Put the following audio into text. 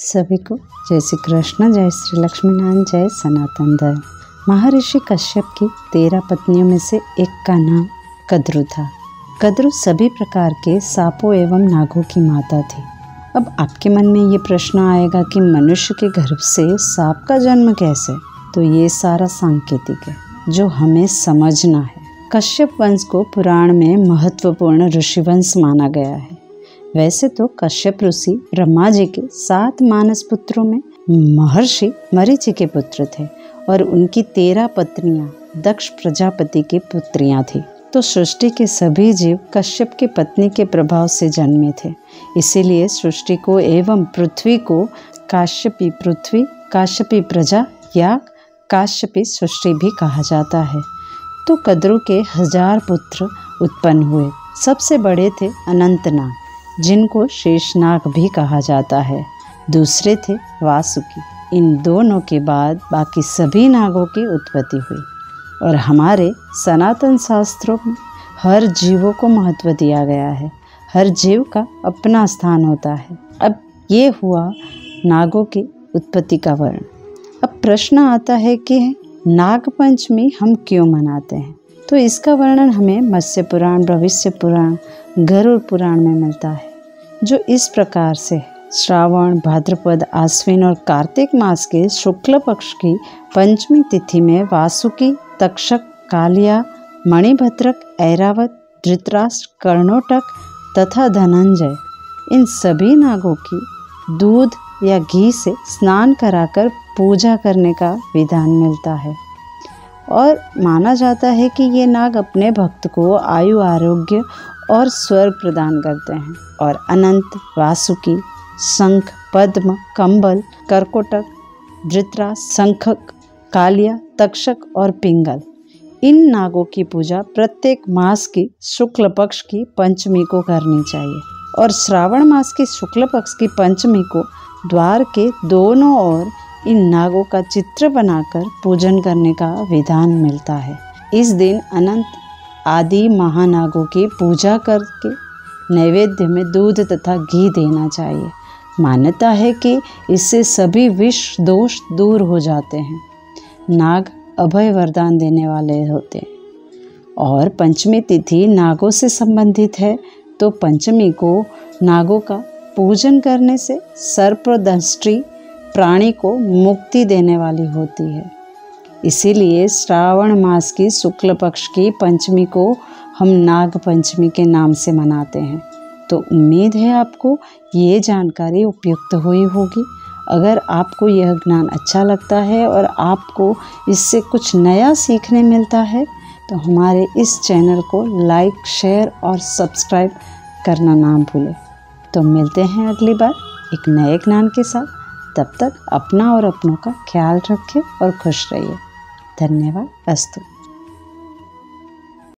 सभी को जय श्री कृष्ण, जय श्री लक्ष्मीनारायण, जय सनातन धर्म। महर्षि कश्यप की 13 पत्नियों में से एक का नाम कद्रु था। कद्रु सभी प्रकार के सांपों एवं नागों की माता थी। अब आपके मन में ये प्रश्न आएगा कि मनुष्य के गर्भ से सांप का जन्म कैसे? तो ये सारा सांकेतिक है जो हमें समझना है। कश्यप वंश को पुराण में महत्वपूर्ण ऋषिवंश माना गया है। वैसे तो कश्यप ऋषि ब्रह्मा जी के 7 मानस पुत्रों में महर्षि मरीचि के पुत्र थे और उनकी 13 पत्नियां दक्ष प्रजापति की पुत्रियां थी। तो सृष्टि के सभी जीव कश्यप की पत्नी के प्रभाव से जन्मे थे। इसीलिए सृष्टि को एवं पृथ्वी को काश्यपी पृथ्वी, काश्यपी प्रजा या काश्यपी सृष्टि भी कहा जाता है। तो कद्रु के 1000 पुत्र उत्पन्न हुए। सबसे बड़े थे अनंतनाग, जिनको शेषनाग भी कहा जाता है। दूसरे थे वासुकी। इन दोनों के बाद बाकी सभी नागों की उत्पत्ति हुई। और हमारे सनातन शास्त्रों में हर जीवों को महत्व दिया गया है। हर जीव का अपना स्थान होता है। अब ये हुआ नागों की उत्पत्ति का वर्णन। अब प्रश्न आता है कि नाग पंचमी हम क्यों मनाते हैं? तो इसका वर्णन हमें मत्स्य पुराण, भविष्य पुराण, गरुड़ पुराण में मिलता है, जो इस प्रकार से श्रावण, भाद्रपद, आश्विन और कार्तिक मास के शुक्ल पक्ष की पंचमी तिथि में वासुकी, तक्षक, कालिया, मणिभद्रक, ऐरावत, धृतराष्ट्र, कर्णोटक तथा धनंजय, इन सभी नागों की दूध या घी से स्नान कराकर पूजा करने का विधान मिलता है। और माना जाता है कि ये नाग अपने भक्त को आयु, आरोग्य और स्वर्ग प्रदान करते हैं। और अनंत, वासुकी, शंख, पद्म, कंबल, कर्कोटक, धृतराष्ट्र, शंखक, कालिया, तक्षक और पिंगल, इन नागों की पूजा प्रत्येक मास की शुक्ल पक्ष की पंचमी को करनी चाहिए। और श्रावण मास की शुक्ल पक्ष की पंचमी को द्वार के दोनों ओर इन नागों का चित्र बनाकर पूजन करने का विधान मिलता है। इस दिन अनंत आदि महानागों की पूजा करके नैवेद्य में दूध तथा घी देना चाहिए। मान्यता है कि इससे सभी विष दोष दूर हो जाते हैं। नाग अभय वरदान देने वाले होते हैं। और पंचमी तिथि नागों से संबंधित है, तो पंचमी को नागों का पूजन करने से सर्पदंष्टि प्राणी को मुक्ति देने वाली होती है। इसीलिए श्रावण मास की शुक्ल पक्ष की पंचमी को हम नाग पंचमी के नाम से मनाते हैं। तो उम्मीद है आपको ये जानकारी उपयुक्त हुई होगी। अगर आपको यह ज्ञान अच्छा लगता है और आपको इससे कुछ नया सीखने मिलता है, तो हमारे इस चैनल को लाइक, शेयर और सब्सक्राइब करना ना भूलें। तो मिलते हैं अगली बार एक नए ज्ञान के साथ। तब तक अपना और अपनों का ख्याल रखें और खुश रहिए। धन्यवाद। अस्तु।